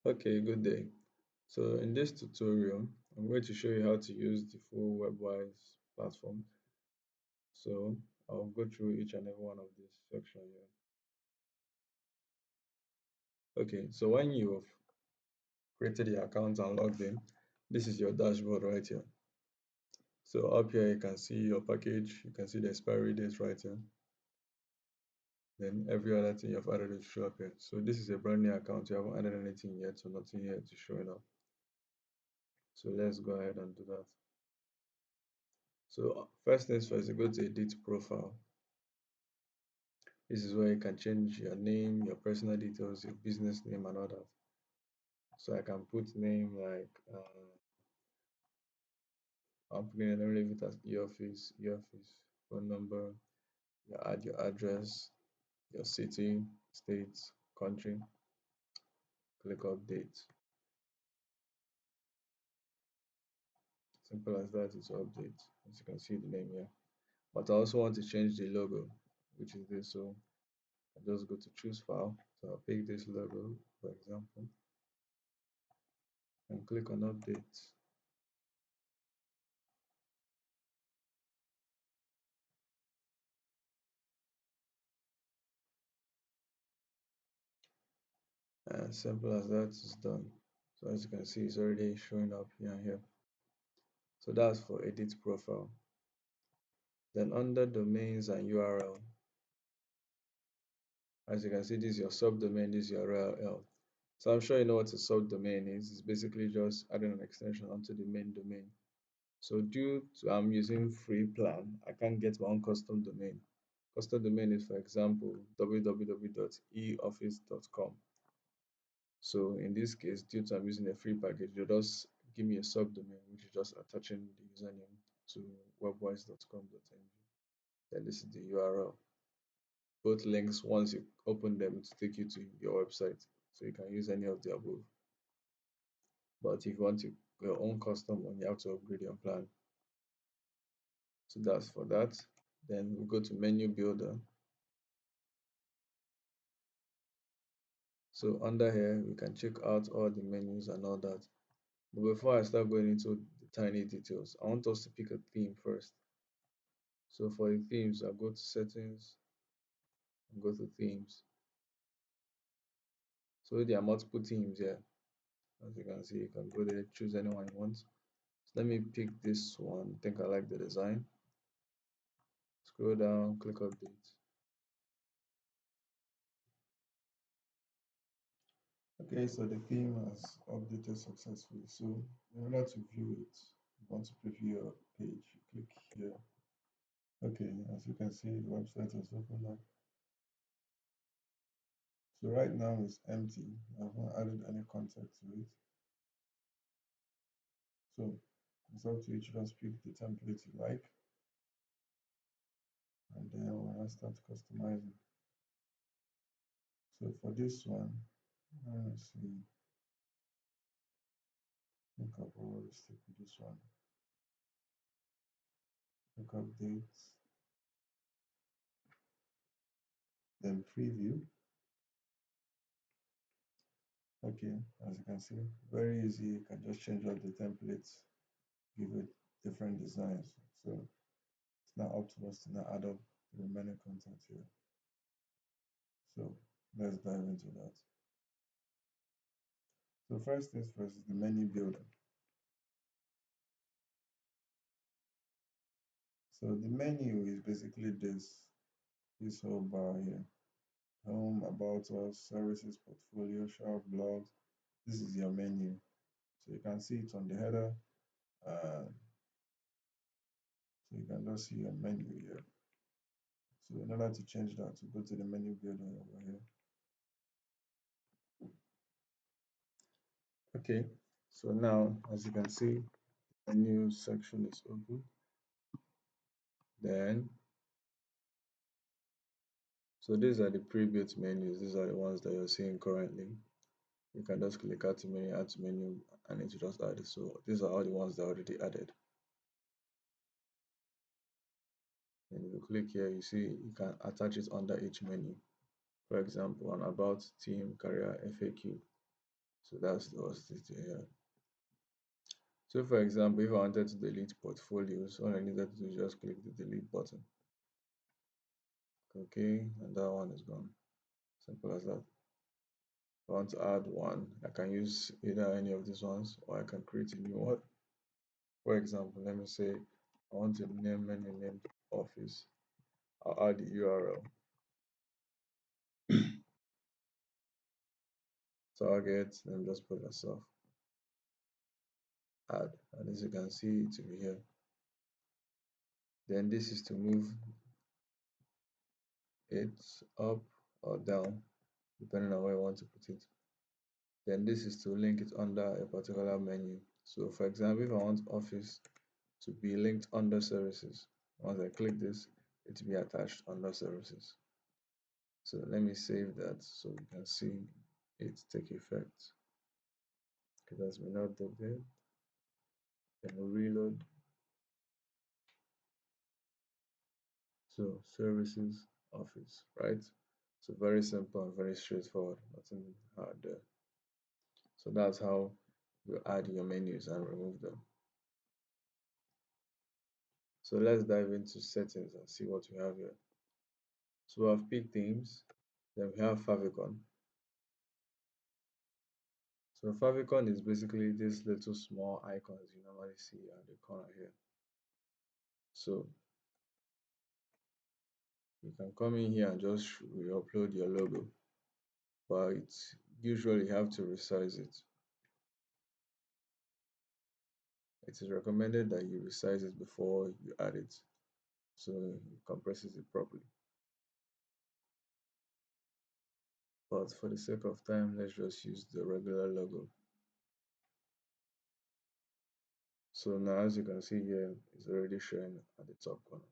Okay, good day. So in this tutorial, I'm going to show you how to use the full Webwise platform. So I'll go through each and every one of this section here. Okay, so when you've created your account and logged in, this is your dashboard right here. So up here, you can see your package, you can see the expiry date right here. Then every other thing you've added will show up here. So this is a brand new account, you haven't added anything yet, so nothing here to show it up. So let's go ahead and do that. So first things first, you go to edit profile. This is where you can change your name, your personal details, your business name, and all that. So I can put name like I'm putting let me leave it as e-office, phone number, add your address, your city, state, country, click update. Simple as that, it's update. As you can see the name here. But I also want to change the logo, which is this. So I just go to choose file. So I'll pick this logo, for example, and click on update. And simple as that is done. So as you can see, it's already showing up here and here. So that's for edit profile. Then under domains and URL, as you can see, this is your subdomain, this is your URL. So I'm sure you know what a subdomain is. It's basically just adding an extension onto the main domain. So due to I'm using free plan, I can't get my own custom domain. Custom domain is, for example, www.eoffice.com. So in this case, due to I'm using a free package, you just give me a subdomain, which is just attaching the username to webwise.com.ng. Then this is the URL. Both links, once you open them, to take you to your website. So you can use any of the above. But if you want to your own custom one, you have to upgrade your plan. So that's for that. Then we go to menu builder. So under here, we can check out all the menus and all that. But before I start going into the tiny details, I want us to pick a theme first. So for the themes, I'll go to settings and go to themes. So there are multiple themes here. As you can see, you can go there, choose anyone you want. So let me pick this one. I think I like the design. Scroll down, click update. Okay, so the theme has updated successfully. So in order to view it, you want to preview your page, you click here. Okay, as you can see, the website has opened up. So right now it's empty. I haven't added any content to it. So it's up to you to just pick the template you like. And then when I start customizing. So for this one, let me see. I think I'll probably stick with this one. Click updates, then preview. Okay, as you can see, very easy. You can just change out the templates, give it different designs. So it's now up to us to now add up the remaining content here. So let's dive into that. So first things first is the menu builder. So the menu is basically this whole bar here. Home, about us, services, portfolio, shop, blogs. This is your menu. So you can see it on the header. So you can just see your menu here. So in order to change that, to go to the menu builder over here. Okay, so now as you can see, a new section is open. Then, so these are the pre-built menus. These are the ones that you're seeing currently. You can just click add to menu, and it will just add it. So these are all the ones that are already added. And if you click here, you see you can attach it under each menu. For example, an about, team, career, FAQ. So that's the host here. So for example, if I wanted to delete portfolios, all I needed to do is just click the delete button. Okay, and that one is gone. Simple as that. If I want to add one, I can use either any of these ones or I can create a new one. For example, let me say I want to name menu named office. I'll add the URL. Target, let me just put myself add, and as you can see it will be here. Then this is to move it up or down depending on where you want to put it. Then this is to link it under a particular menu. So for example, if I want office to be linked under services, once I click this, it will be attached under services. So let me save that so we can see it take effect. It has been updated. Then we reload. So services office, right? So very simple and very straightforward, nothing hard there. So that's how you add your menus and remove them. So let's dive into settings and see what we have here. So we have peak themes, then we have favicon. So favicon is basically these little small icons you normally see at the corner here. So you can come in here and just re-upload your logo, but it's usually you have to resize it. It is recommended that you resize it before you add it, so it compresses it properly. But for the sake of time, let's just use the regular logo. So now as you can see here, it's already showing at the top corner.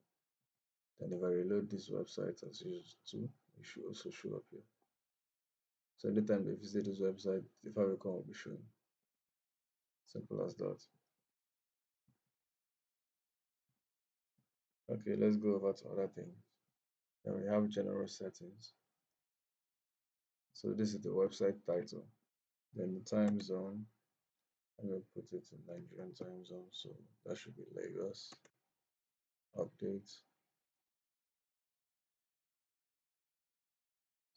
Then if I reload this website as used to, it should also show up here. So anytime they visit this website, the favicon will be shown. Simple as that. Okay, let's go over to other things. Then we have general settings. So this is the website title. Then the time zone, I'm going to put it in Nigerian time zone, so that should be Lagos. Update.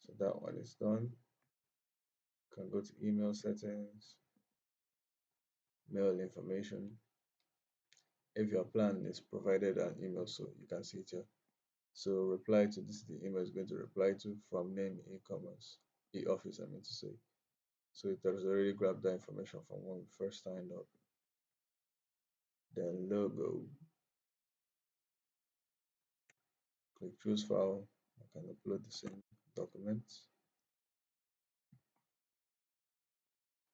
So that one is done. Can go to email settings, mail information. If your plan is provided an email, so you can see it here. So reply to this, the email is going to reply to from name e-commerce, e-office, I mean to say. So it has already grabbed that information from when we first signed up. Then logo, click choose file. I can upload the same document.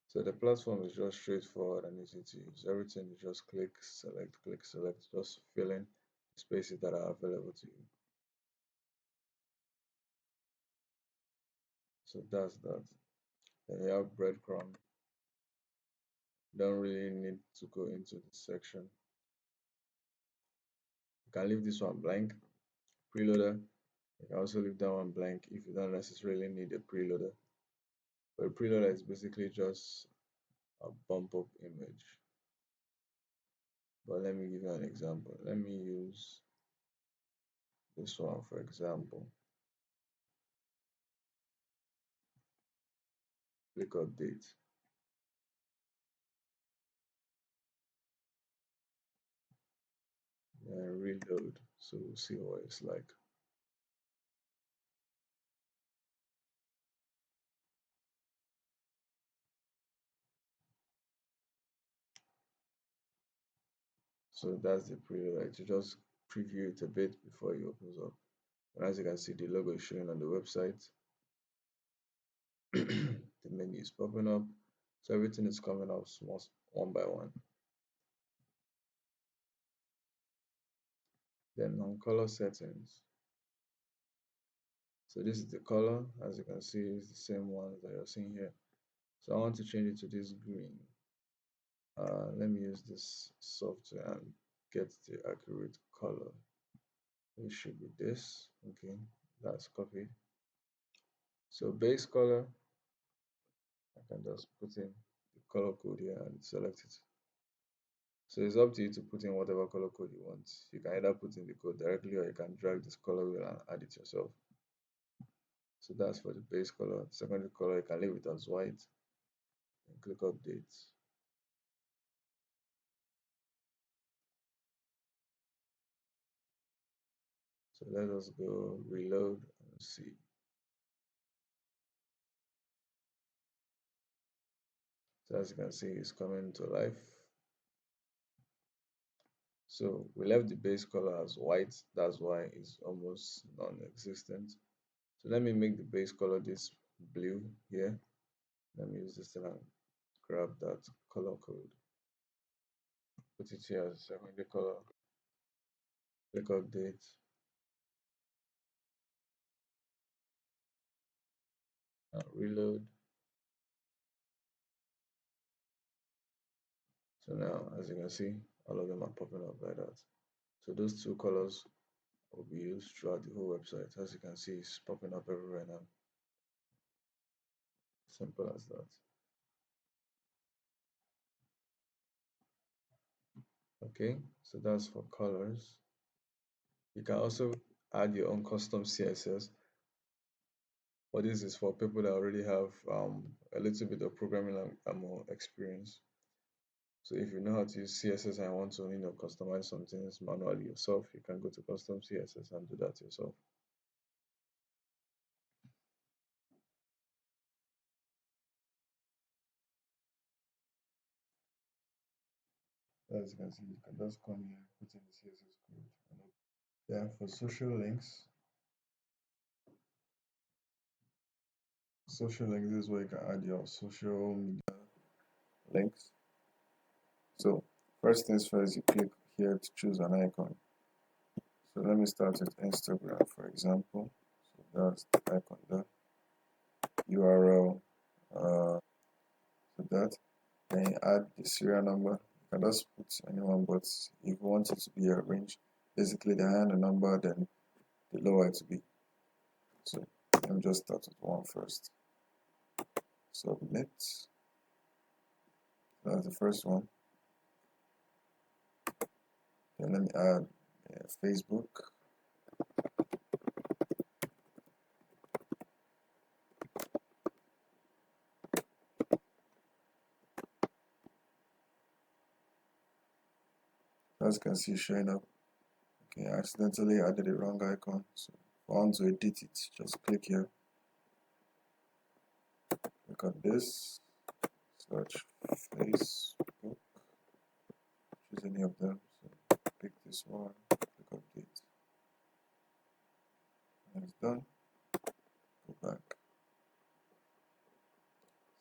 So the platform is just straightforward and easy to use. Everything you just click, select, just fill in the spaces that are available to you. So that's that. Then you have breadcrumb. Don't really need to go into this section. You can leave this one blank. Preloader, you can also leave that one blank if you don't necessarily need a preloader. But a preloader is basically just a bump up image. But let me give you an example. Let me use this one for example. Click update. And reload. So we'll see what it's like. So that's the preload. To just preview it a bit before it opens up. And as you can see, the logo is showing on the website. The menu is popping up. So everything is coming up small, one by one. Then on color settings. So this is the color, as you can see, it's the same one that you're seeing here. So I want to change it to this green. Let me use this software and get the accurate color. It should be this. Okay, that's copied. So base color, I can just put in color code here and select it. So it's up to you to put in whatever color code you want. You can either put in the code directly or you can drag this color wheel and add it yourself. So that's for the base color. Secondary color, you can leave it as white and click update. So let us go reload and see. So as you can see, it's coming to life. So we left the base color as white. That's why it's almost non-existent. So let me make the base color this blue here. Let me use this thing and grab that color code. Put it here as secondary color. Click update. And reload. So now, as you can see, all of them are popping up like that. So those two colors will be used throughout the whole website. As you can see, it's popping up everywhere now. Simple as that. Okay, so that's for colors. You can also add your own custom CSS, but this is for people that already have a little bit of programming experience. So if you know how to use CSS and want to customize some things manually yourself, you can go to custom CSS and do that yourself. As you can see, you can just come here, put in the CSS code. Yeah, for social links is where you can add your social media links. So first things first, you click here to choose an icon. So let me start with Instagram, for example. So that's the icon there. URL, so that. Then you add the serial number. You can just put anyone, but if you want it to be arranged, basically the higher the number, then the lower it to be. So let me just start with one first. Submit. That's the first one. Then let me add Facebook. As you can see showing up. Okay, I accidentally added the wrong icon. So if I want to edit it, just click here. Click on this. Search Facebook. Choose any of them. So pick this one. Click update. And it's done. Go back.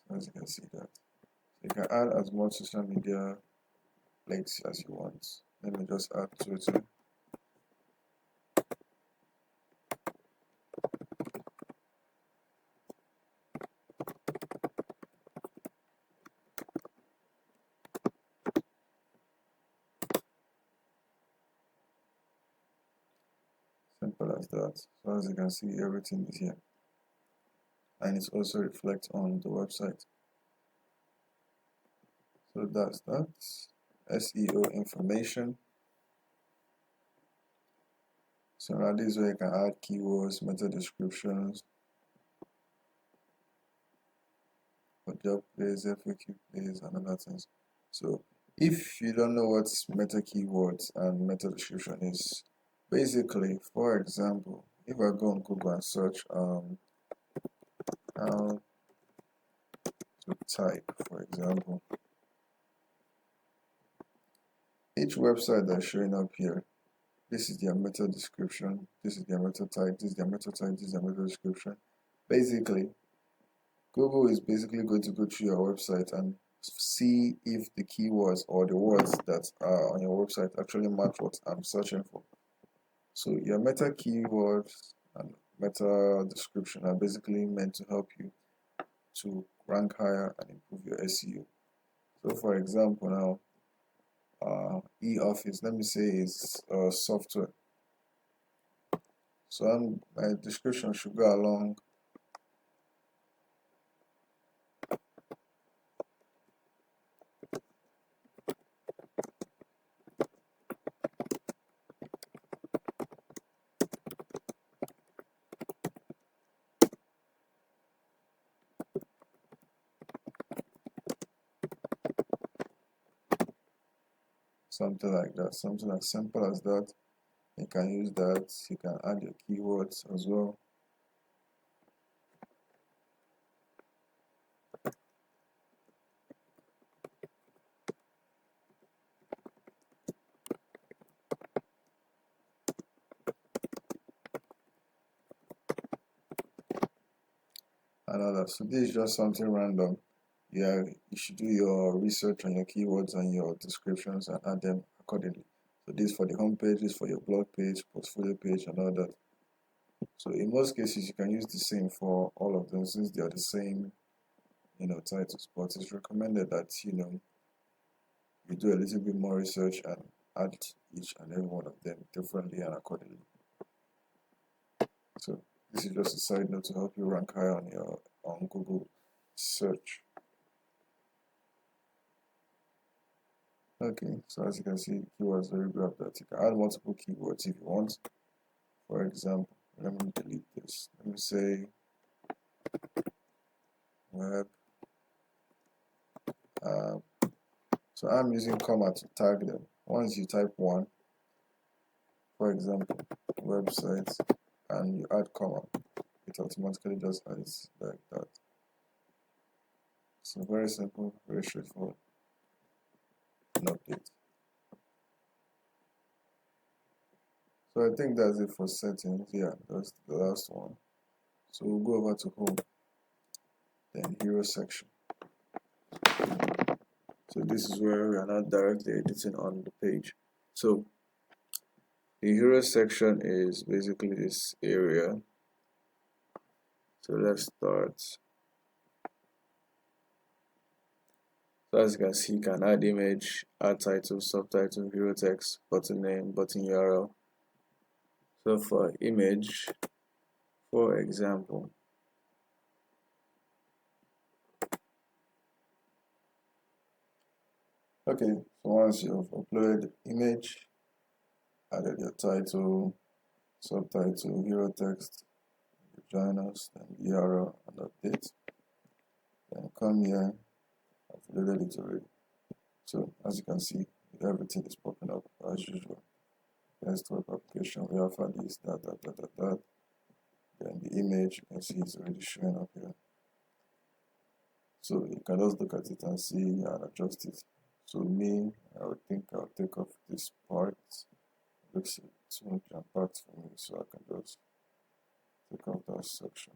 So as you can see that. So you can add as much social media links as you want. Let me just add Twitter. Simple as that. So as you can see, everything is here. And it also reflects on the website. So that's that. SEO information. So now this is where you can add keywords, meta descriptions, for job plays, FAQ plays, and other things. So if you don't know what meta keywords and meta description is, basically, for example, if I go on Google and search how to type, for example, each website that's showing up here, this is their meta description, this is their meta type, this is their meta type, this is their meta description. Basically, Google is basically going to go through your website and see if the keywords or the words that are on your website actually match what I'm searching for. So your meta keywords and meta description are basically meant to help you to rank higher and improve your SEO. So for example now, e-office, let me say is software. So my description should go along something like that, something as simple as that. You can use that. You can add your keywords as well. And others. So this is just something random. Yeah, you should do your research on your keywords and your descriptions and add them accordingly. So this for the home page, this for your blog page, portfolio page, and all that. So in most cases, you can use the same for all of them since they are the same, titles. But it's recommended that you do a little bit more research and add each and every one of them differently and accordingly. So this is just a side note to help you rank high on Google search. Okay, so as you can see, keywords very good at that. You can add multiple keywords if you want. For example, let me delete this. Let me say web. So I'm using comma to tag them. Once you type one, for example, websites, and you add comma, it automatically just adds like that. So very simple, very straightforward. An update. So I think that's it for settings. Yeah, that's the last one. So we'll go over to home, then hero section. So this is where we are not directly editing on the page. So the hero section is basically this area. So let's start. So as you can see, you can add image, add title, subtitle, hero text, button name, button URL. So for image, for example, okay, so once you've uploaded the image, added your title, subtitle, hero text, you join us, then URL and update. Then come here, I've loaded it already. So as you can see, everything is popping up as usual. Desktop application, we have this, that. Then the image, you can see it's already showing up here. So you can just look at it and see and adjust it. So me, I would think I'll take off this part. It looks too much jam-packed for me, so I can just take off that section.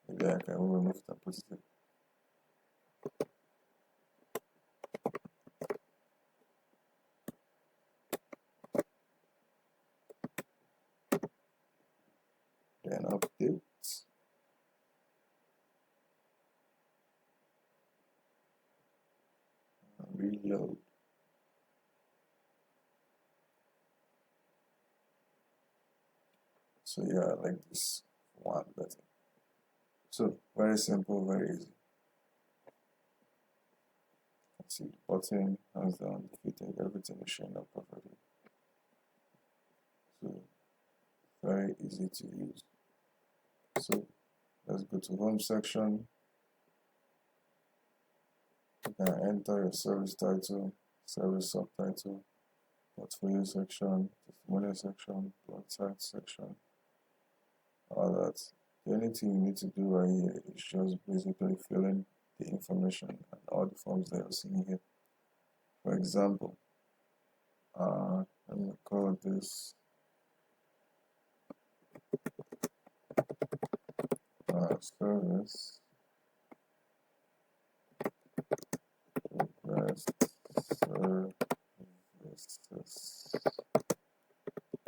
Maybe I can remove it and put it in. Then update. Reload. So yeah, I like this one better. So very simple, very easy. See the button, hands down, defeated, everything is showing up perfectly. So very easy to use. So let's go to home section. You can enter your service title, service subtitle, portfolio section, testimonial section, blog site section, all that. The only thing you need to do right here is just basically fill in the information and all the forms that you're seeing here. For example, let me call this service request services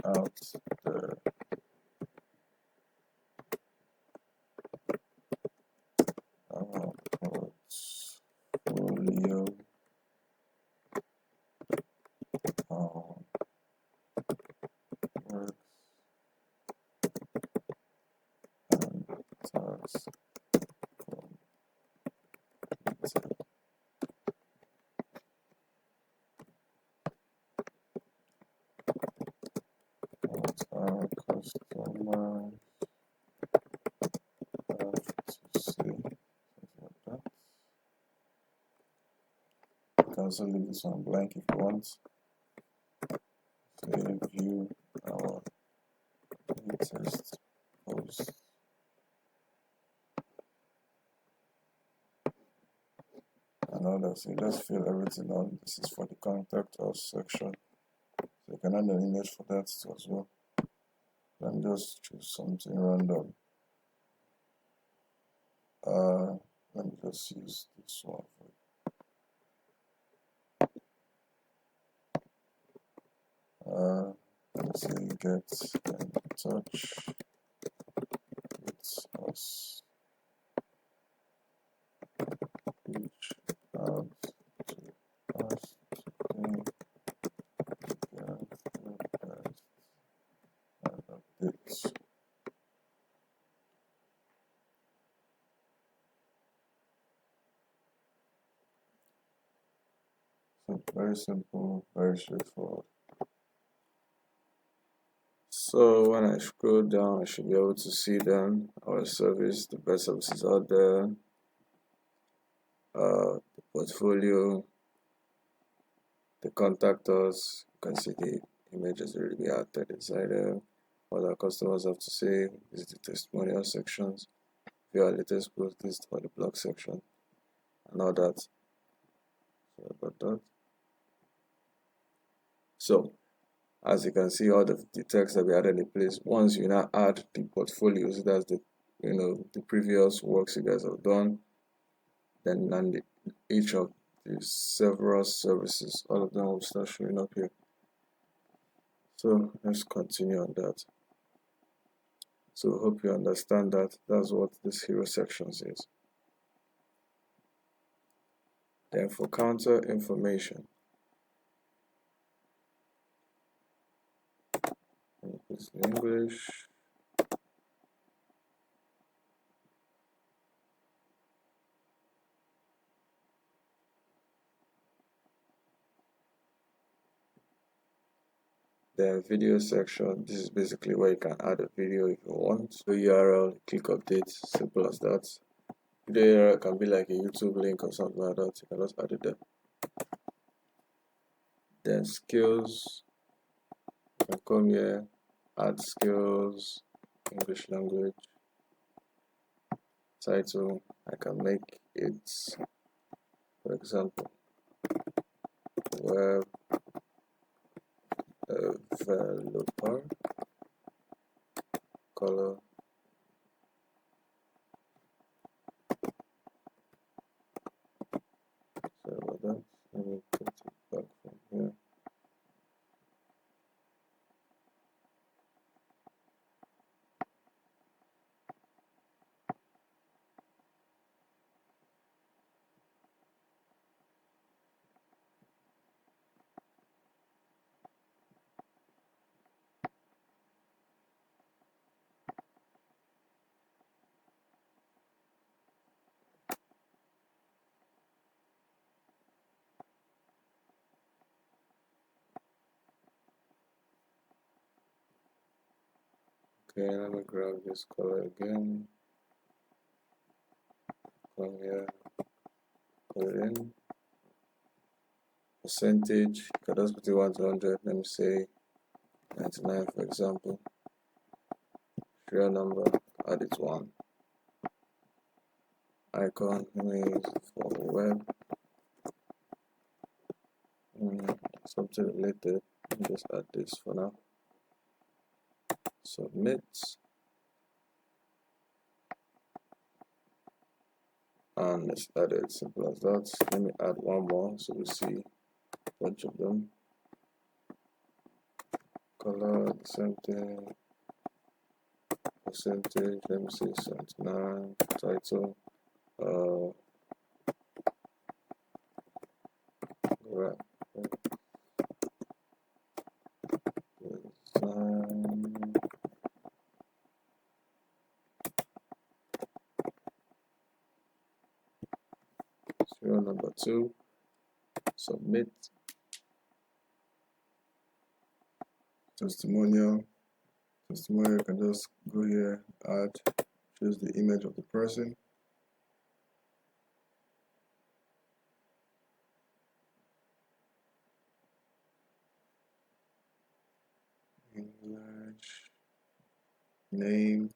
out there. Portfolio works and tasks what our customers have to say, something like that. also leave this one blank if you want. Say view our latest post. And others. So just fill everything on. This is for the contact us section. So you can add an image for that as well. Then just choose something random. Let me just use this one for let's say get in touch with us, reach out to us today, get the best updates. So very simple, very straightforward. So when I scroll down, I should be able to see them, our service, the best services out there, the portfolio, the contact us. You can see the images already added inside there. What our customers have to say. This is the testimonial sections. View our latest post, this is for the blog section, and all that. Sorry about that. So as you can see, all the text that we added in place. Once you now add the portfolios, that's the the previous works you guys have done, then each of the several services, all of them will start showing up here. So let's continue on that. So hope you understand that that's what this hero sections is. Then for counter information, it's in English. Then video section, this is basically where you can add a video if you want. So URL, click update, simple as that. Video URL can be like a YouTube link or something like that. You can just add it there. Then skills, you can come here, add skills, English language. Title, I can make it, for example, web developer, color, sorry about that, let me put it back from here. Okay, let me grab this color again, come here, put it in. Percentage, you can just put it 1 to 100, let me say 99 for example. Serial number, add it 1. Icon, let me use it for web, something related, let me just add this for now. Submit, and let's add it, simple as that. Let me add one more so we see a bunch of them. Color, the same thing. Percentage, let me say 79. Title, right, design, serial number 2, submit. Testimonial, you can just go here, add, choose the image of the person. name,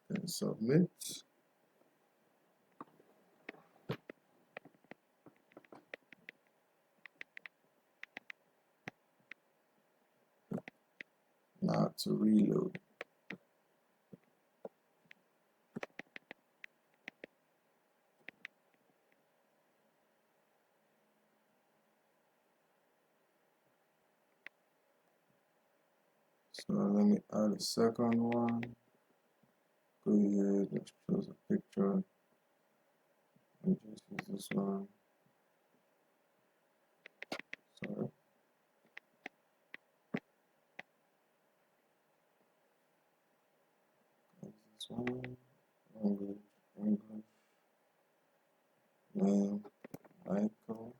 and submit. Now to reload. So let me add a second one. Go ahead, let's choose a picture. And just use this one. Sorry. This one. Language, English. Name, Michael.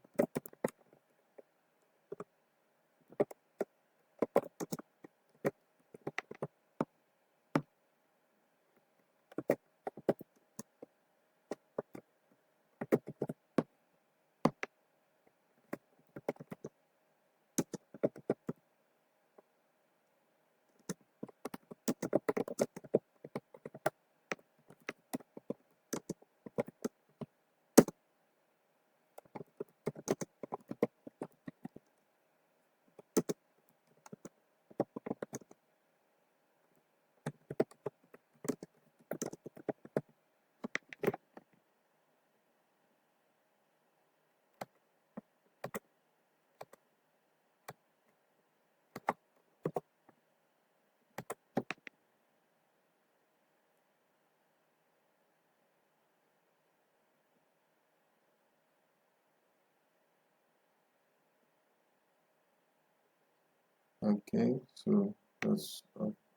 Okay, so that's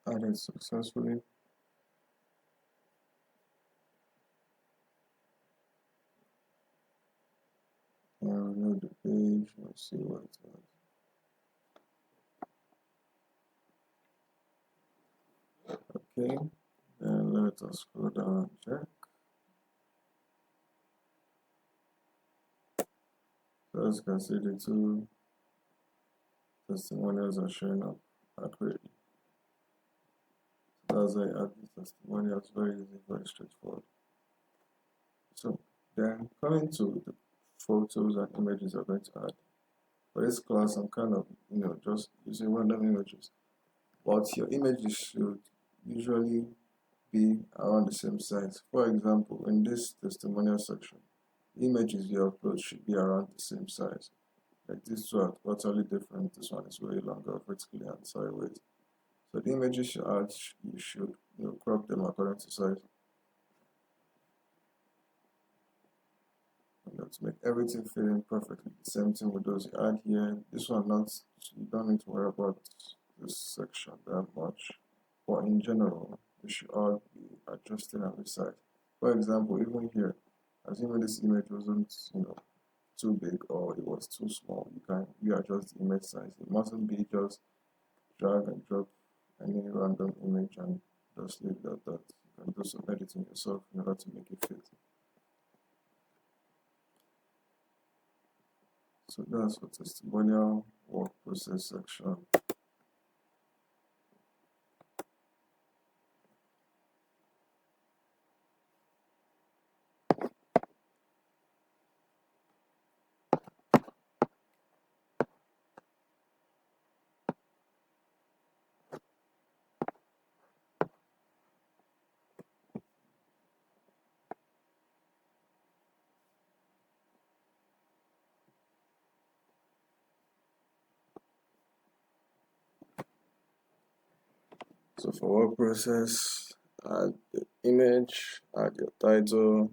added successfully. Now reload the page. Let's see what it has. Okay, and let us scroll down and check. So as you can see, the two testimonials are showing up accurately. So that's how you add the testimonials. Very easy, very straightforward. So then coming to the photos and images I'm going to add. For this class, I'm kind of, just using random images. But your images should usually be around the same size. For example, in this testimonial section, images you upload should be around the same size. Like these two are totally different. This one is way longer vertically and sideways. So the images you add, you should crop them according to size. To make everything fit in perfectly. The same thing with those you add here. This one, you don't need to worry about this section that much. But in general, they should all be adjusted and resized. For example, even here, assuming this image wasn't, too big or it was too small, you can readjust the image size. It mustn't be just drag and drop any random image and just leave it at that. You can do some editing yourself in order to make it fit. So that's for testimonial work process section. So for work process, add the image, add your title,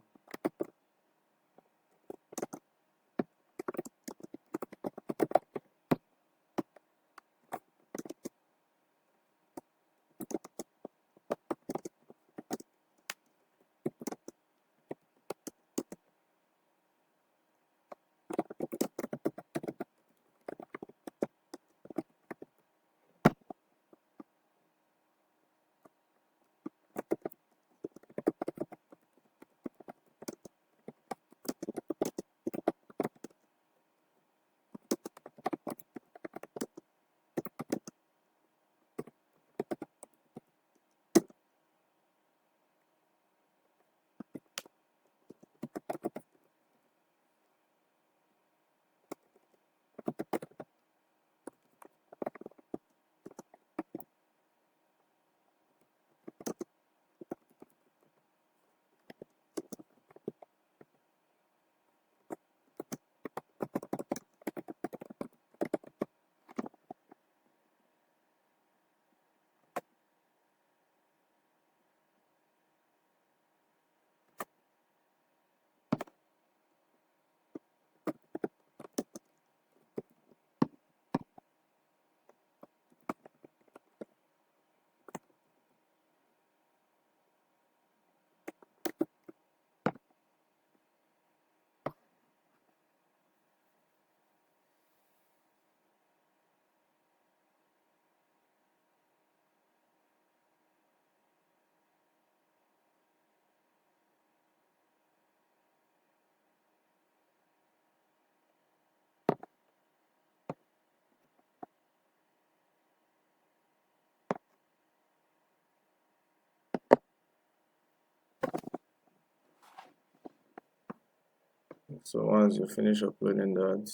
So once you finish uploading that,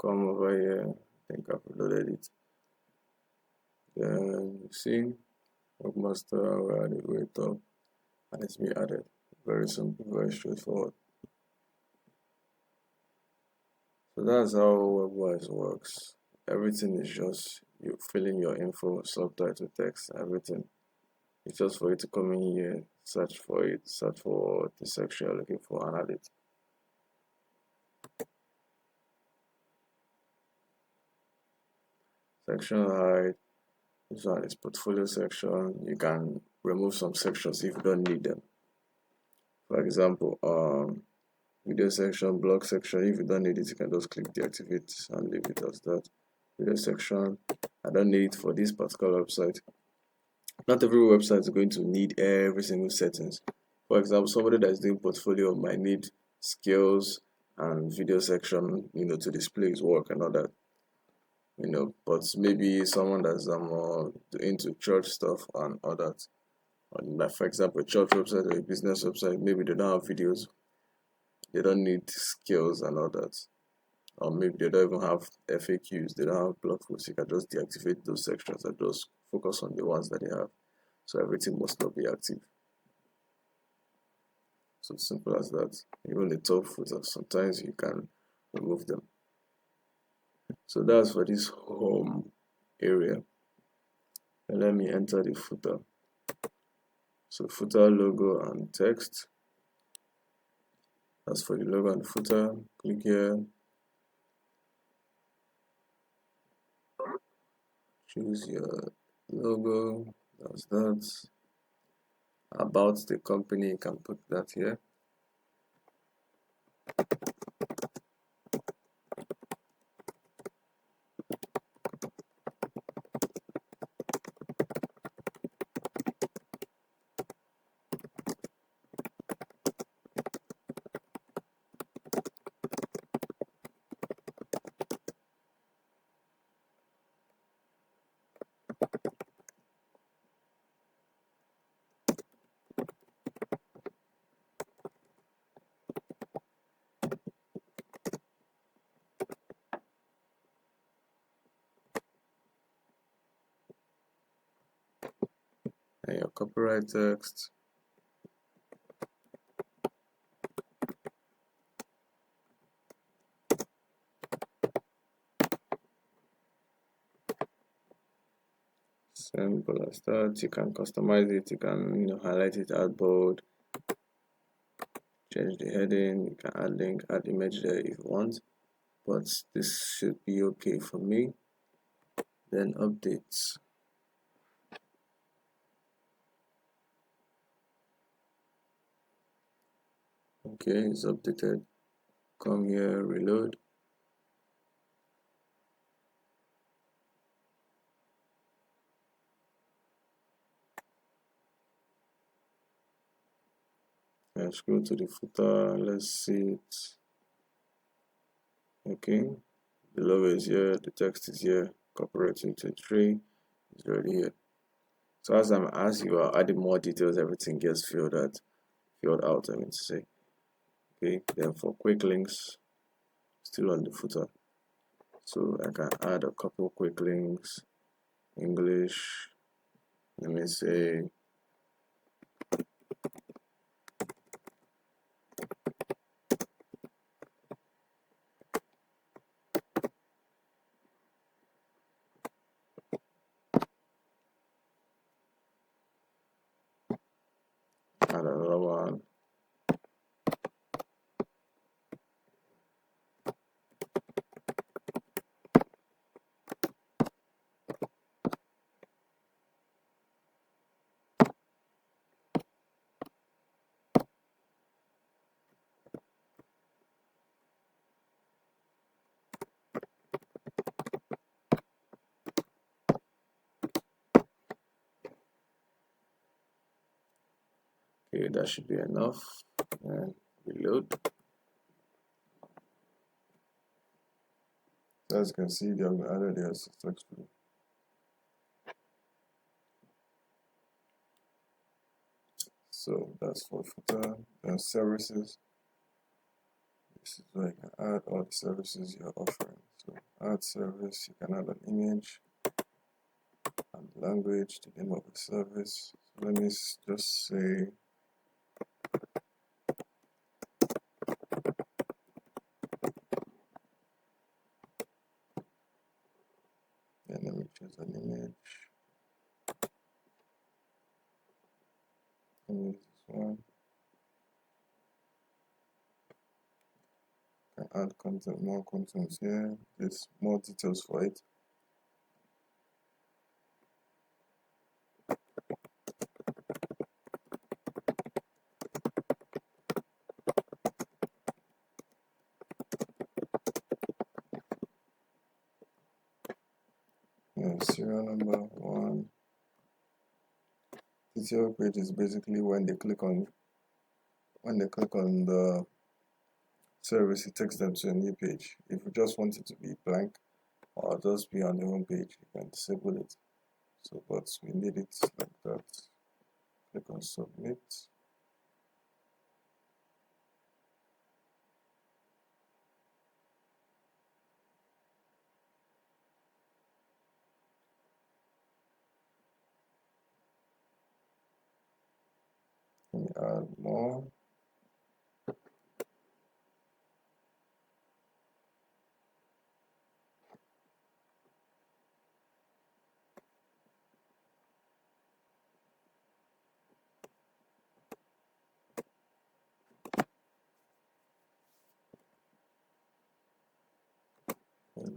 come over here. I think I've uploaded it. Then you see Webmaster, we're at the way top, and it's been added. Very simple, very straightforward. So that's how Webwise works. Everything is just you filling your info, subtitle, text, everything. It's just for you to come in here, search for it, search for the section you're looking for, and add it. Section height. This one is portfolio section. You can remove some sections if you don't need them. For example, video section, blog section. If you don't need it, you can just click deactivate and leave it as that. Video section. I don't need it for this particular website. Not every website is going to need every single settings. For example, somebody that is doing portfolio might need skills and video section, to display his work and all that. But maybe someone that's more into church stuff and all that. Like for example, a church website or a business website, maybe they don't have videos, they don't need skills and all that. Or maybe they don't even have FAQs, they don't have blog posts. You can just deactivate those sections and just focus on the ones that they have. So everything must not be active. So simple as that. Even the top footers, sometimes you can remove them. So that's for this home area. And let me enter the footer. So footer, logo, and text. That's for the logo and footer. Click here. Choose your logo. That's that. About the company, you can put that here. And your copyright text. Simple as that. You can customize it. You can highlight it, add bold, change the heading. You can add link, add image there if you want. But this should be okay for me. Then updates. Okay, it's updated. Come here, reload. And scroll to the footer. Let's see it. Okay, the logo is here, the text is here, copyright 2023 is already here. So as you are adding more details, everything gets filled out. I mean to say. Okay, then for quick links, still on the footer. So I can add a couple quick links. English. Let me say add another one. Okay, that should be enough. And reload. So as you can see, they have added here successfully. So that's for footer and services. This is where you can add all the services you're offering. So add service, you can add an image and language, the name of the service. So let me just say and let me choose an image. Let me use this one. Can add content, more content here. There's more details for it. Serial number one. Detail page is basically when they click on the service, it takes them to a new page. If you just want it to be blank or just be on the home page, you can disable it. So, but we need it like that. Click on submit. Let me add more.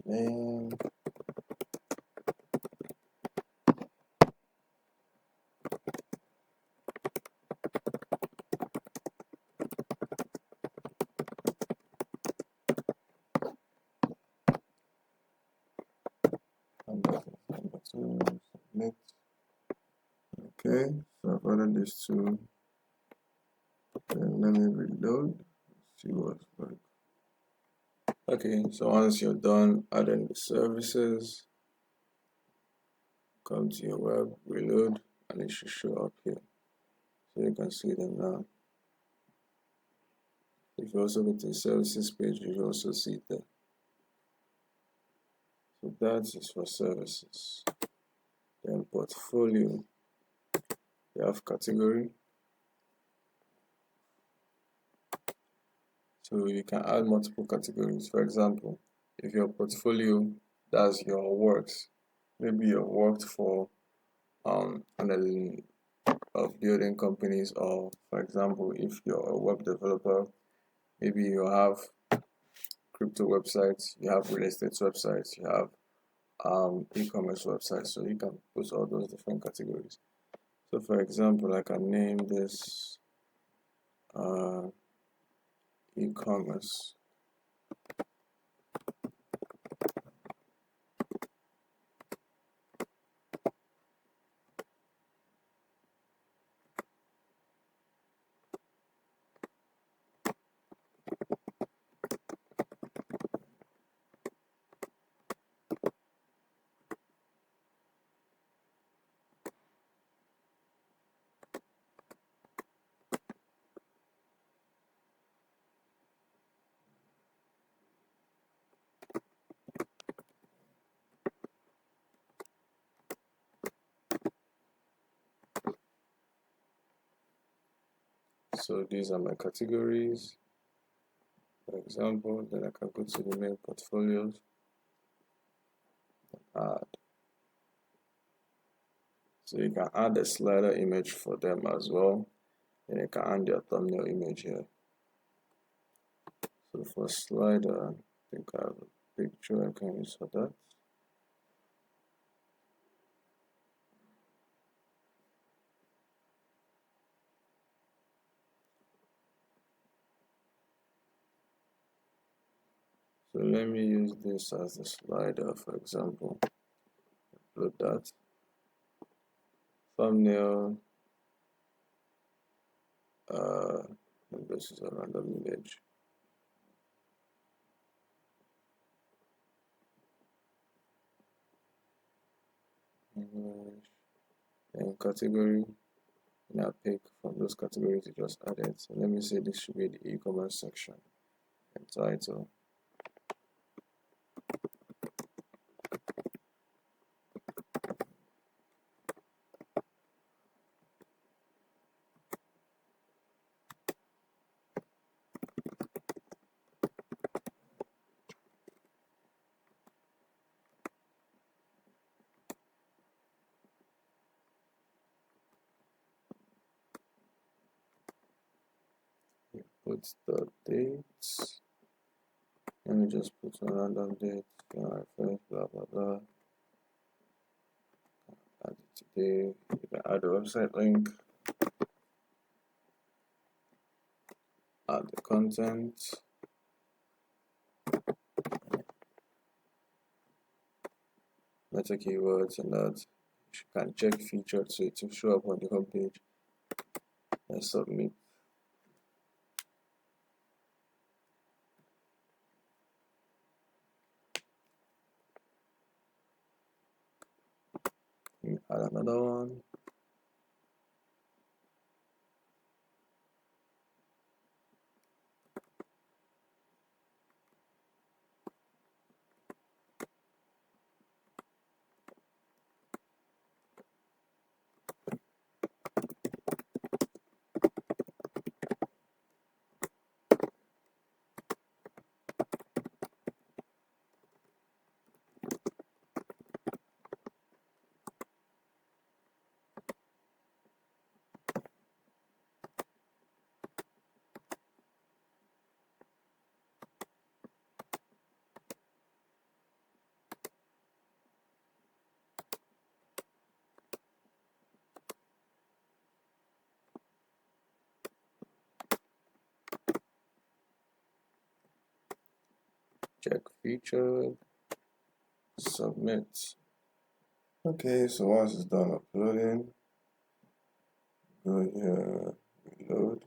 Name. Number two, submit. Okay, so I've added these two. Then let me reload. See what's like. Okay, so once you're done adding the services, come to your web, reload, and it should show up here. So you can see them now. If you also go to the services page, you will also see it there. So that is for services. Then portfolio, you have category. So you can add multiple categories. For example, if your portfolio, that's your works, maybe you worked for an of building companies, or for example, if you're a web developer, maybe you have crypto websites, you have real estate websites, you have e-commerce websites, so you can put all those different categories. So for example, I can name this e-commerce. So these are my categories, for example. Then I can go to the main portfolios, add. So you can add a slider image for them as well. And you can add your thumbnail image here. So for slider, I think I have a picture I can use for that. So let me use this as the slider, for example. Upload that. Thumbnail. This is a random image. And category. And I pick from those categories you just added. So let me say this should be the e-commerce section. title. Put the dates. Let me just put a random date. Blah blah blah. Add it today. You can add the website link. Add the content. Meta keywords and that. You can check featured so it will show up on the homepage and submit. Add another one. Check featured. Submit. Okay, so once it's done uploading, go here, reload.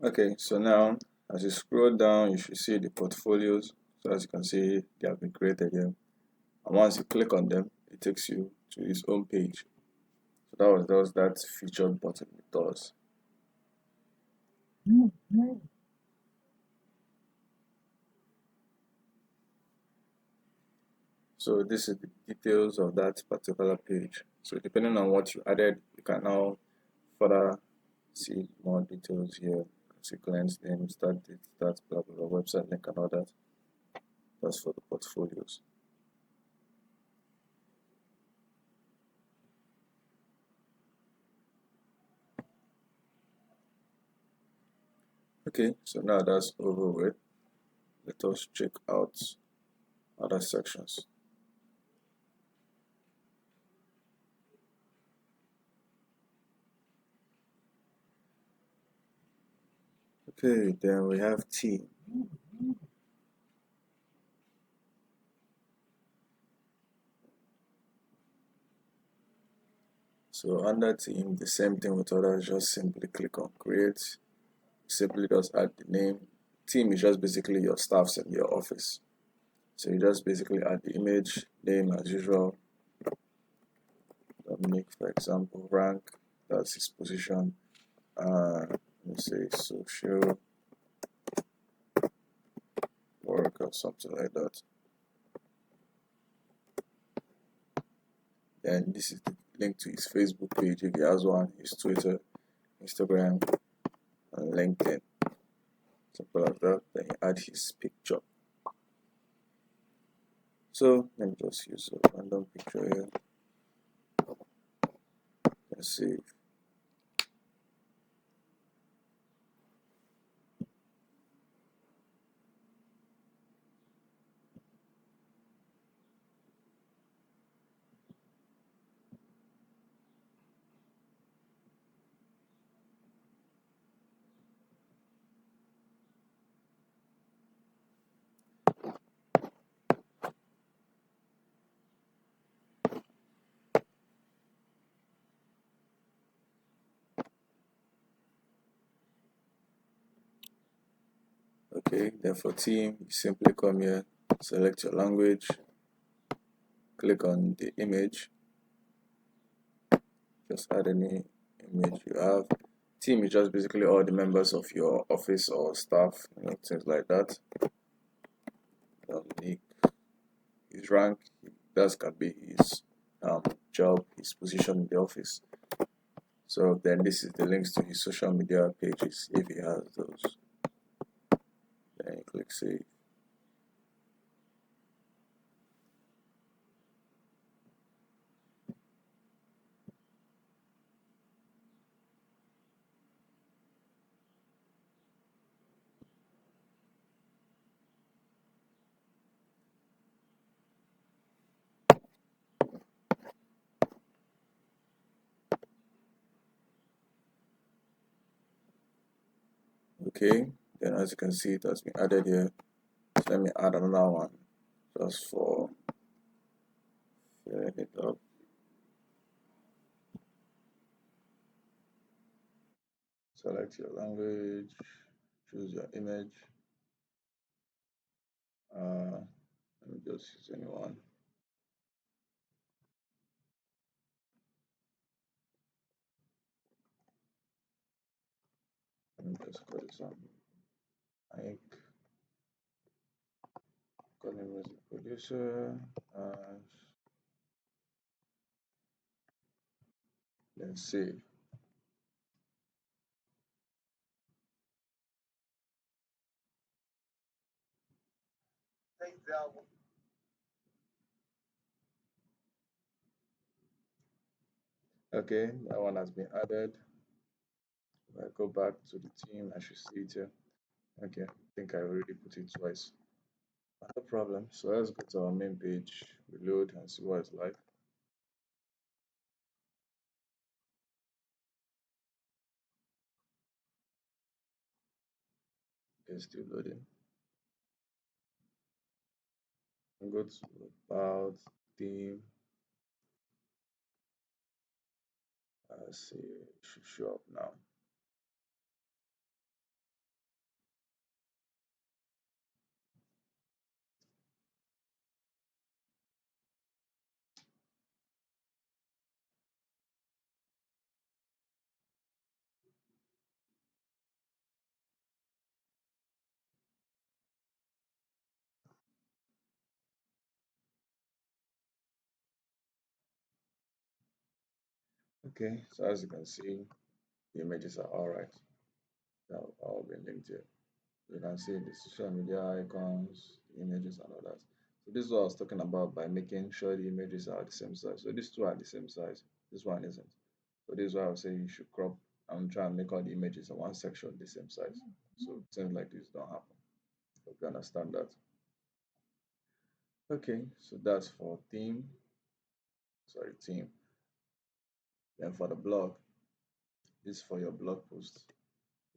Okay, so now as you scroll down, you should see the portfolios. So as you can see, they have been created here. And once you click on them, it takes you to his home page. So that was that featured button it does. So this is the details of that particular page. So depending on what you added, you can now further see more details here. Sequence name, start date, start blah blah blah, website link and all that. That's for the portfolios. Okay, so now that's over with. Let us check out other sections. Okay, then we have team. So under team, the same thing with others, just simply click on create. Simply just add the name. Team is just basically your staffs in your office. So you just basically add the image, name as usual. Dominic, for example, rank, that's his position. Let me say social work or something like that. Then this is the link to his Facebook page if he has one, his Twitter, Instagram, and LinkedIn. Simple like that. Then you add his picture. So let me just use a random picture here. Let's see. Okay, then for theme, you simply come here, select your language, click on the image, just add any image you have. Team is just basically all the members of your office or staff, things like that. Nick, his rank, that can be his job, his position in the office. So then this is the links to his social media pages if he has those. Then you click save. Okay, then as you can see, it has been added here. So let me add another one just for filling it up. Select your language, choose your image. Let me just use anyone. Let me just call this one Mike, call him music producer, and then save. Okay, that one has been added. If I go back to the team, I should see it here. Okay, I think I already put it twice. No problem. So let's go to our main page, reload, and see what it's like. Okay, still loading. And go to about theme. See, it should show up now. Okay, so as you can see, the images are all right. They've all been linked here. You can see the social media icons, the images, and all that. So this is what I was talking about by making sure the images are the same size. So these two are the same size. This one isn't. So this is why I would say you should crop and try and make all the images in one section the same size. So things like this don't happen. Hope you understand that. Okay, so that's for theme. Sorry, theme. Then for the blog, this is for your blog post.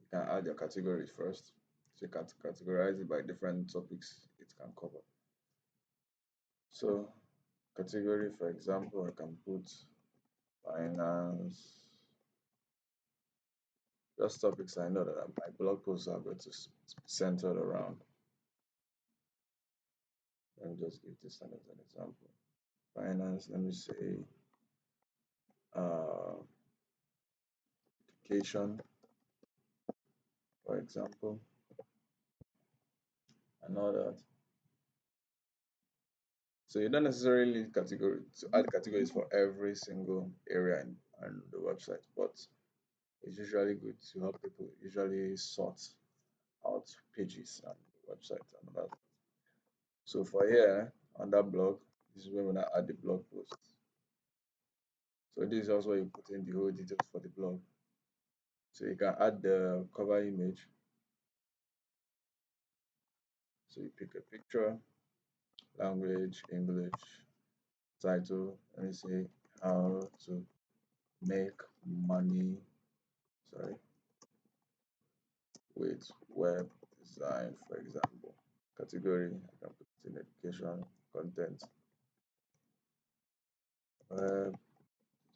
You can add your categories first. So you can categorize it by different topics it can cover. So category, for example, I can put finance, just topics I know that my blog posts are going to be centered around. Let me just give this one as an example. Finance, let me say uh, education, for example, and all that. So you don't necessarily need category to add categories for every single area on the website, but it's usually good to help people usually sort out pages and the website and all that. So for here, on that blog, this is where we're gonna add the blog post. So this is also where you put in the whole details for the blog. So you can add the cover image. So you pick a picture, language, English, title. Let me say how to make money. Sorry, with web design, for example. Category, I can put in education, content. Web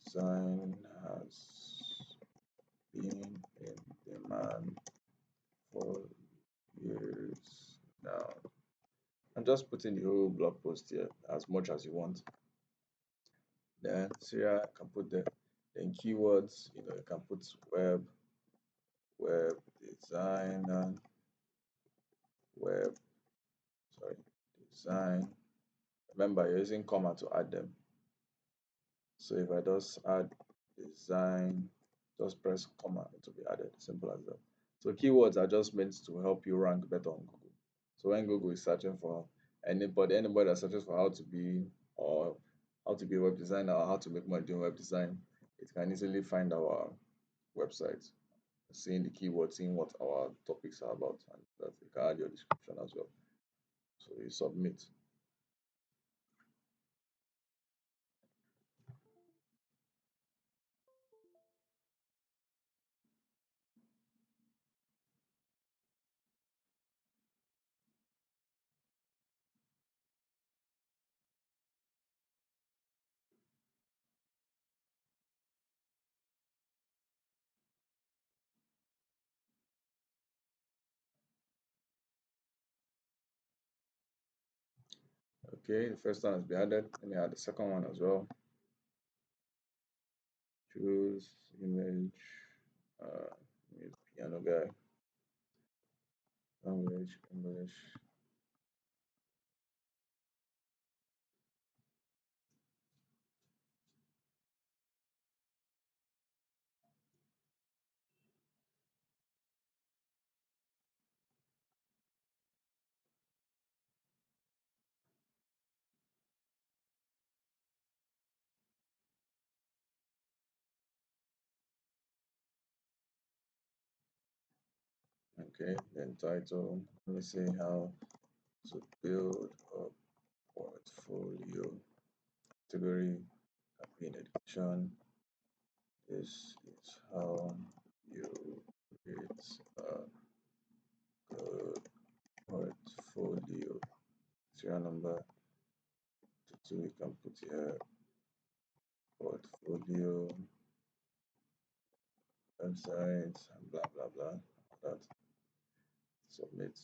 design has been in demand for years. can just put in the whole blog post here as much as you want. Then Syria, I can put the then keywords, you can put web design, web, sorry, design. Remember, you're using comma to add them. So if I just add design, just press comma, it will be added. Simple as that. So keywords are just meant to help you rank better on Google. So when Google is searching for anybody that searches for how to be or how to be a web designer or how to make money doing web design, it can easily find our website, seeing the keywords, seeing what our topics are about, and that you can add your description as well. So you submit. Okay, the first one has been added. Let me add the second one as well. Choose image, uh, piano guy, language, English. Okay, then title. Let me say how to build a portfolio. Category, campaign education. This is how you create a good portfolio. Serial number two, we can put here portfolio, website, and blah blah blah. That submit.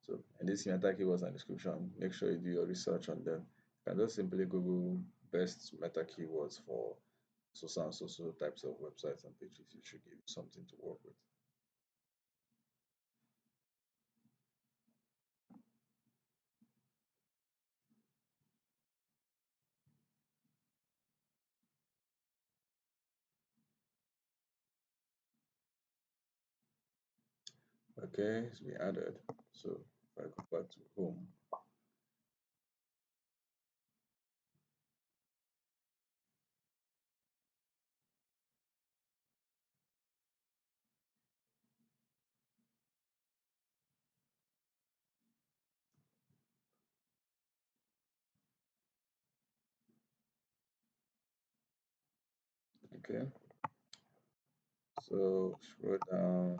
So in this meta keywords and description, make sure you do your research on them. You can just simply Google best meta keywords for so and so types of websites and pages. It should give you something to work with. Okay, it's been added. So if I go back to home, okay. So scroll down,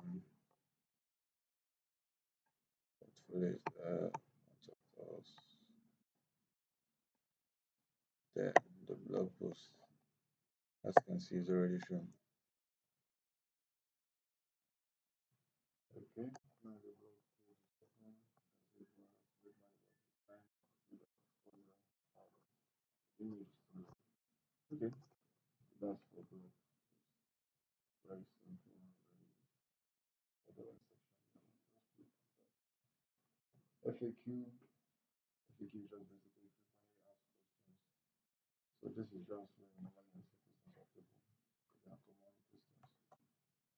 portfolio is there, what else? There, the blog post, as you can see, is already shown. Okay, now the blog page is open. That's it, with my website, with the portfolio, image. Okay, that's for the very simple and very other section. FAQ. FAQ is just basically frequently asked questions. So this is just where normally asked questions of people. They are common questions.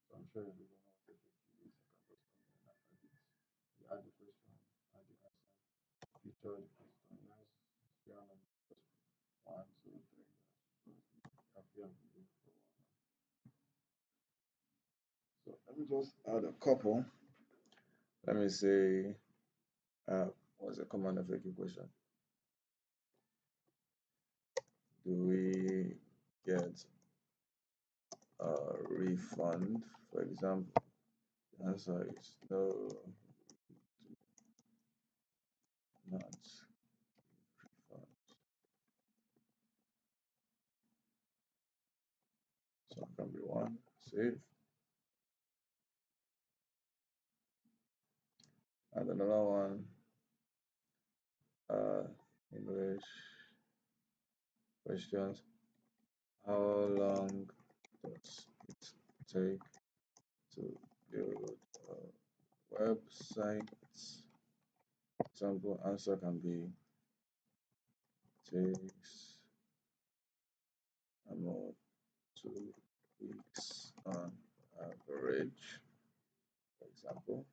So I'm sure if you don't know what FAQ is, you can just come in and add it. You add the question, add the answer, feature the question. Yes, serial number just one, two, three. Yes, you have video for one. So let me just add a couple. Let me say, what's a common FAQ question? Do we get a refund? For example, the answer is no, not refund. So it can be one. Save. And another one. English questions. How long does it take to build a website? Example answer can be takes about 2 weeks on average. For example,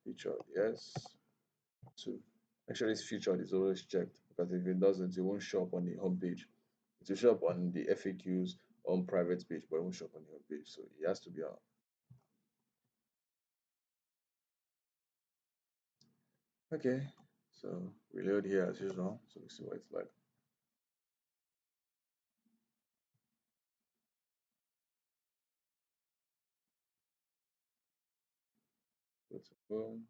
featured yes. Two. Actually, it's featured is always checked because if it doesn't, it won't show up on the home page. It will show up on the FAQs on private page, but it won't show up on the home page. So it has to be on. Okay. So reload here as usual. So we see what it's like. Go to boom.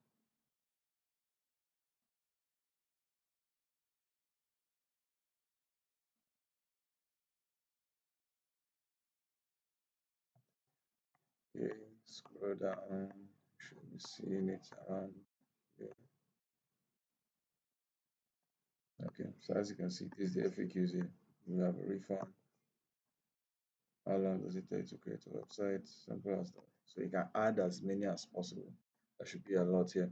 Okay. Scroll down. Should be seeing it around here. Okay. So as you can see, this is the FAQs here. We have a refund. How long does it take to create a website? Simple as that. So you can add as many as possible. There should be a lot here.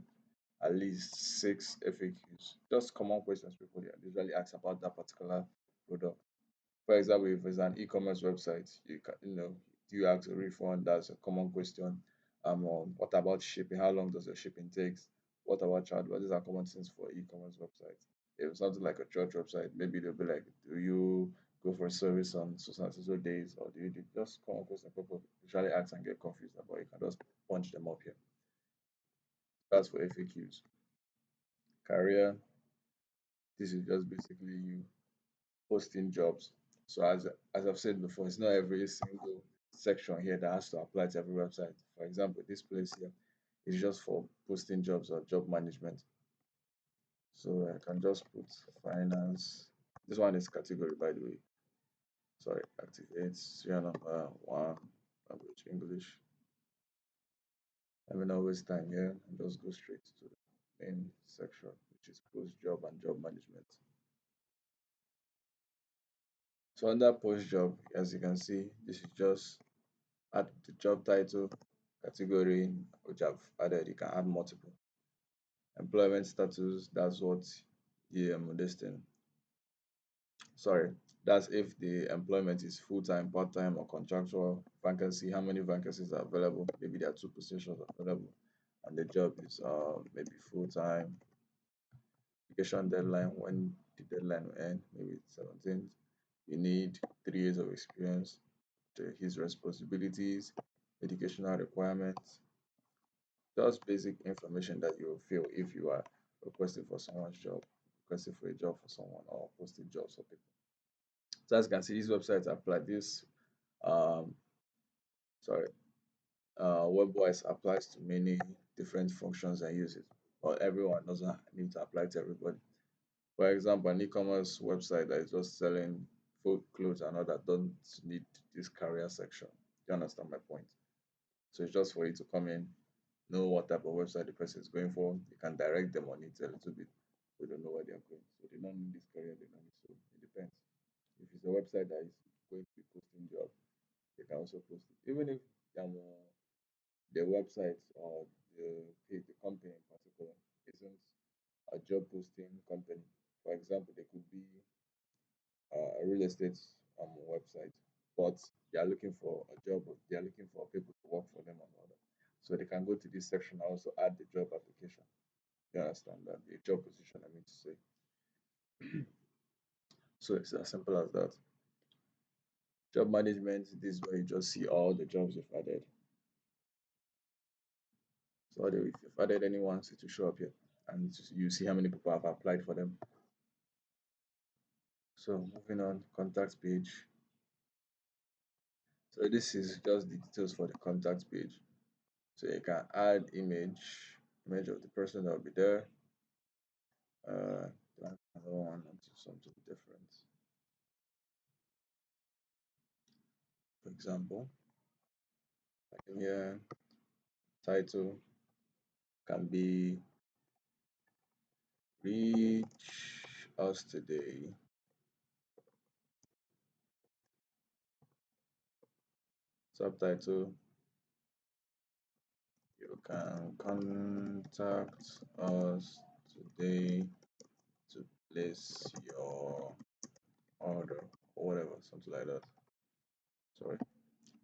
At least 6 FAQs. Just common questions people usually ask about that particular product. For example, if it's an e-commerce website, do you ask a refund? That's a common question. What about shipping? How long does your shipping takes? What about chargeback? These are common things for e-commerce websites. If it's something like a church website, maybe they'll be like, do you go for a service on so days, or do you do just common questions people usually ask and get confused about? You can just punch them up here. That's for FAQs. Career, this is just basically you posting jobs. So as I've said before, it's not every single section here that has to apply to every website. For example, this place here is just for posting jobs or job management. So I can just put finance. This one is category, by the way. Sorry, activate serial number one, language English. Let me not waste time here and just go straight to the main section, which is post job and job management. So under post job, as you can see, this is just add the job title, category, which I've added. You can add multiple. Employment status, that's what the this thing. Sorry, that's if the employment is full time, part time, or contractual. Vacancy, how many vacancies are available? Maybe there are 2 positions available, and the job is maybe full time. Application deadline, when the deadline will end, maybe it's 17th. You need 3 years of experience. His responsibilities, educational requirements, just basic information that you will fill if you are requesting for someone's job, requesting for a job for someone, or posting jobs for people. So as you can see, these websites apply this. Um, sorry, Webwise applies to many different functions and uses, but everyone doesn't need to apply to everybody. For example, an e-commerce website that is just selling food, clothes, and all that don't need this career section. You understand my point? So it's just for you to come in, know what type of website the person is going for. You can direct them on it a little bit. They don't know where they are going. So they don't need this career, they don't need, so it depends. If it's a website that is going to be posting job, they can also post it. Even if the website or the company in particular isn't a job posting company. For example, they could be a real estate website, but they are looking for a job. They are looking for people to work for them and all that. So they can go to this section and also add the job application. You understand that the job position, I mean to say. So it's as simple as that. Job management, this is where you just see all the jobs you've added. So if you've added anyone, it will show up here, and you see how many people have applied for them. So moving on, contact page. So this is just the details for the contact page. So you can add image of the person that will be there. Another one onto something different. For example, like in here, title can be rich us today. Subtitle: you can contact us today to place your order or whatever, something like that. Sorry.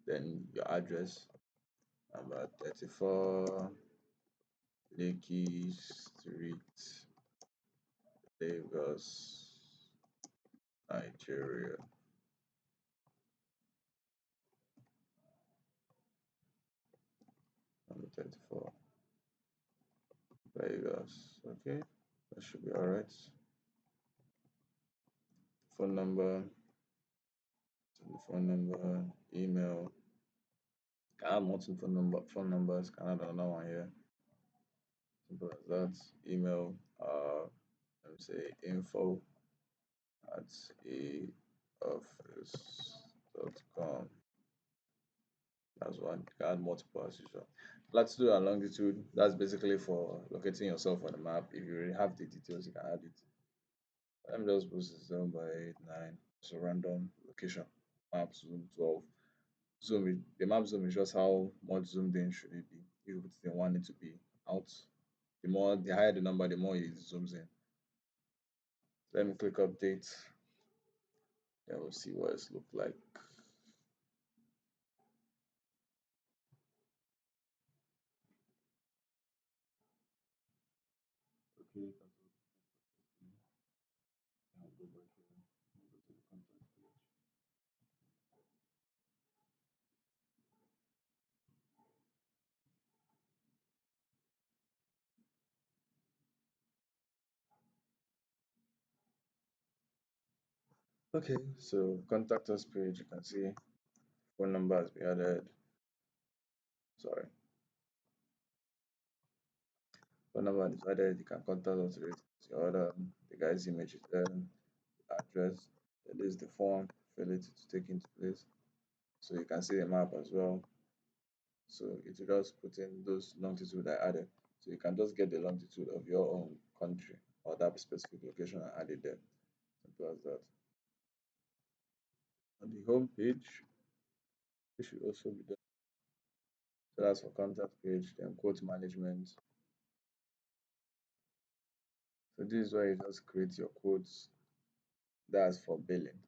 Then your address, number 34 Lekki Street, Lagos, Nigeria. Number 34 Lagos. Okay, that should be all right. Phone number, email. Can add multiple phone numbers. Can add another one here. Simple as that. Email. Let me say info at aoffice.com. That's one. You can add multiple as usual. Latitude and longitude. That's basically for locating yourself on the map. If you already have the details, you can add it. Let me just boost it 7 by 9. It's a random location. Map zoom 12. The map zoom is just how much zoomed in should it be. If you put it in one, it to be out. The higher the number, the more it zooms in. Let me click update. Then we'll see what it's look like. Okay, I'll go back here. I'll go to the contact page. Okay, so contact us page, you can see phone number has been added. Sorry, phone number is added. You can contact us with your order. The guy's image is there, address. It is the form, fill it to take into place. So you can see the map as well. So it will just put in those longitude I added. So you can just get the longitude of your own country or that specific location and add it there. Simple as that. On the home page, it should also be there. So that's for contact page, then quote management. So this is where you just create your quotes. That's for billing.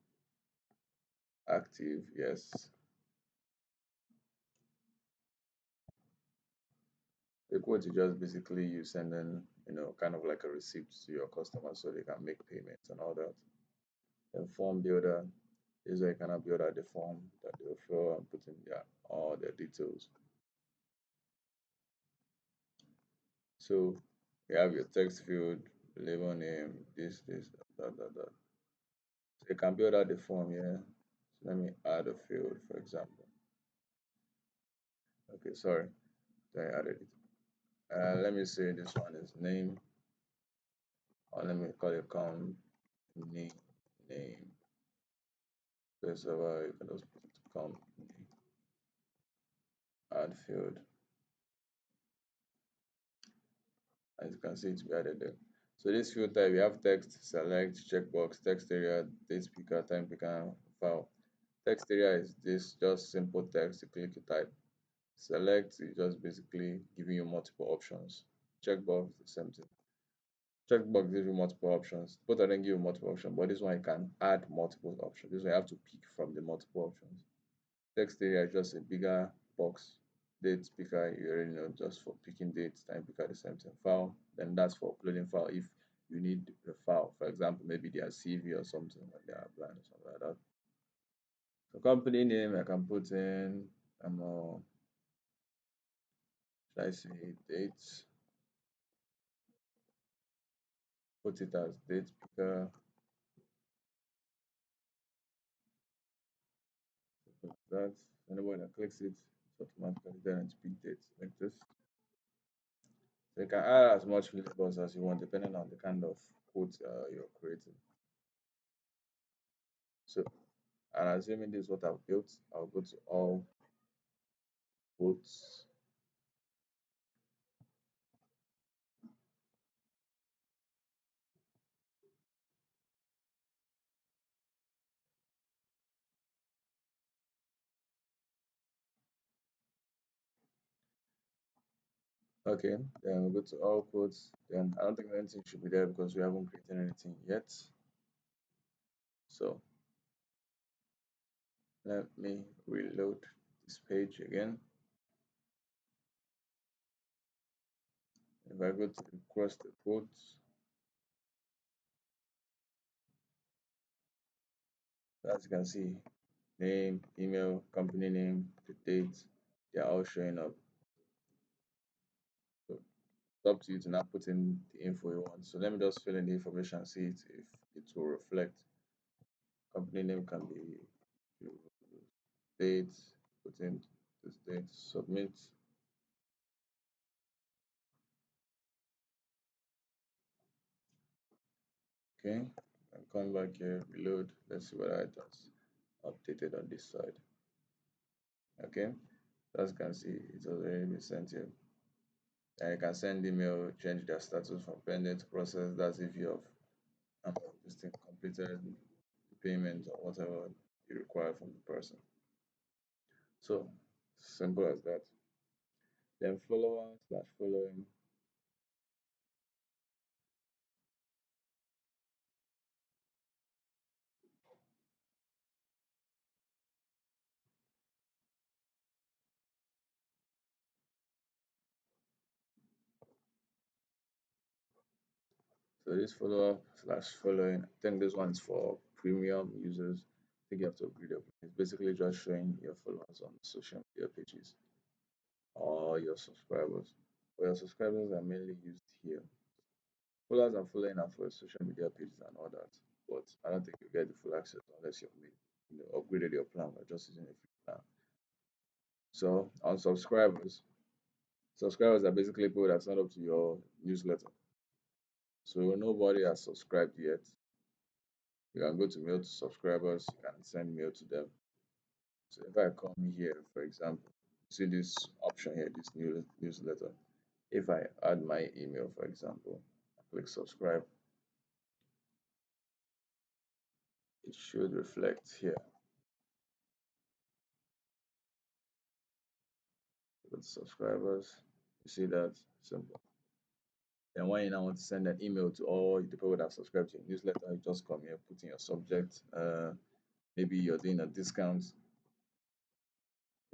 Active, yes. The quote is just basically you sending, kind of like a receipt to your customer so they can make payments and all that. Then form builder is where you can build out the form that they'll fill and put in all their details. So you have your text field, label name, this, that. So you can build out the form here. So let me add a field, for example. Okay, sorry, I added it. Let me say this one is name, or let me call it company name. This you can just put company, add field. As you can see, it's added there. So this field type, we have text, select, checkbox, text area, date picker, time picker, file. Text area is this just simple text. You click, you type. Select is just basically giving you multiple options. Checkbox, the same thing. Checkbox gives you multiple options. Both of them give you multiple options, but this one you can add multiple options. This one you have to pick from the multiple options. Text area is just a bigger box. Date picker, you already know, just for picking dates. Time picker, the same thing. File, then that's for uploading file if you need the file. For example, maybe their CV or something when they are applying or something like that. So company name, I can put in, should I say dates? Put it as date picker. That anyone that clicks it, it's automatically there and pick dates like this. So you can add as much labels as you want depending on the kind of quote you're creating. So, and assuming this is what I've built, I'll go to all quotes. Okay, then we'll go to all quotes. Then I don't think anything should be there because we haven't created anything yet. So let me reload this page again. If I go to request the quotes, as you can see, name, email, company name, the date, they're all showing up. So it's up to you to now put in the info you want. So let me just fill in the information and see if it will reflect. Company name can be date, put in this date, submit. Okay, and come back here, reload. Let's see what I has updated on this side. Okay, as you can see, it's already been sent here. And you can send email, change their status from pending to process. That's if you have this thing completed the payment or whatever you require from the person. So simple as that. Then follower slash following. So this follower slash following, I think this one's for premium users. I think you have to upgrade your plan. It's basically just showing your followers on social media pages or your subscribers. But your subscribers are mainly used here. Followers and following are for social media pages and all that. But I don't think you get the full access unless you've made, upgraded your plan or just using a free plan. So on subscribers are basically people that sign up to your newsletter. So nobody has subscribed yet. You can go to mail to subscribers, you can send mail to them. So if I come here, for example, see this option here, this new newsletter. If I add my email, for example, I click subscribe, it should reflect here with subscribers. You see that simple. Then when you now want to send an email to all the people that subscribe to your newsletter, you just come here, put in your subject. Maybe you're doing a discount.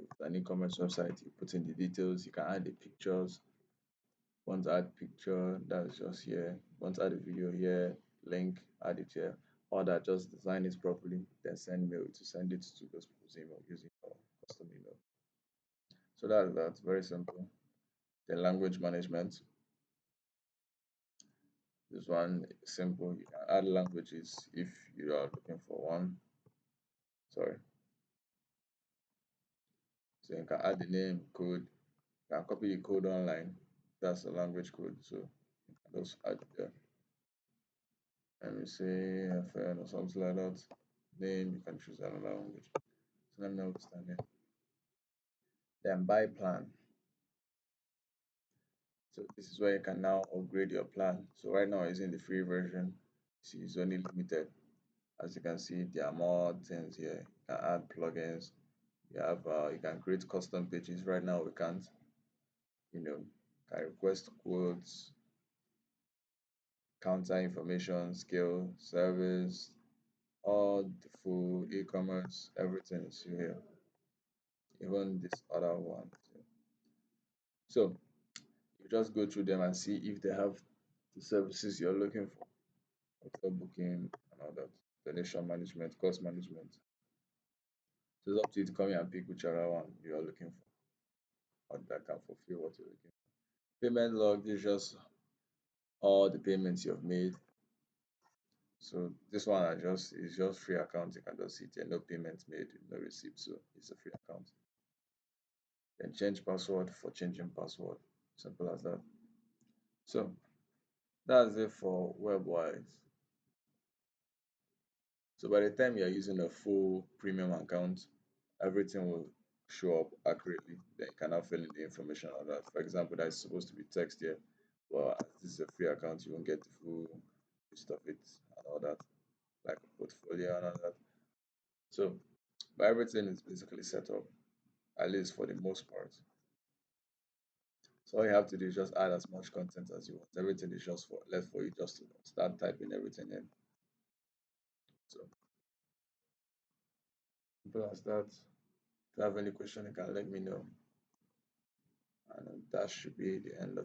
If it's an e-commerce website, you put in the details. You can add the pictures. Want to add picture, that's just here. Want to add a video here, link, add it here. Or that just design it properly, then send mail to send it to those people's email using your custom email. So that's very simple. The language management. This one is simple. You can add languages if you are looking for one. Sorry. So you can add the name, code. You can copy the code online. That's the language code. So you can just add it there. Let me say FN or something like that. Name, you can choose another language. So let me know what's the name. Then buy plan. So this is where you can now upgrade your plan. So right now using the free version. See, it's only limited. As you can see, there are more things here. You can add plugins. You can create custom pages. Right now we can't. Can request quotes, counter information, scale, service, all the full e-commerce, everything is here. Even this other one. So you just go through them and see if they have the services you're looking for, hotel booking and all that, donation management, cost management. So it's up to you to come here and pick whichever one you are looking for or that can fulfill what you're looking for. Payment log is just all the payments you've made. So this one is just free account. You can just see there, no payments made, no receipt. So it's a free account. Then change password for changing password. Simple as that. So that's it for Webwise. So by the time you're using a full premium account, everything will show up accurately. Then you can now fill in the information on that. For example, that's supposed to be text here. Well, as this is a free account, you won't get the full gist of it and all that, like a portfolio and all that. So, but everything is basically set up, at least for the most part. So all you have to do is just add as much content as you want. Everything is just for left for you just to start typing everything in. So simple as that. If you have any question, you can let me know. And that should be the end of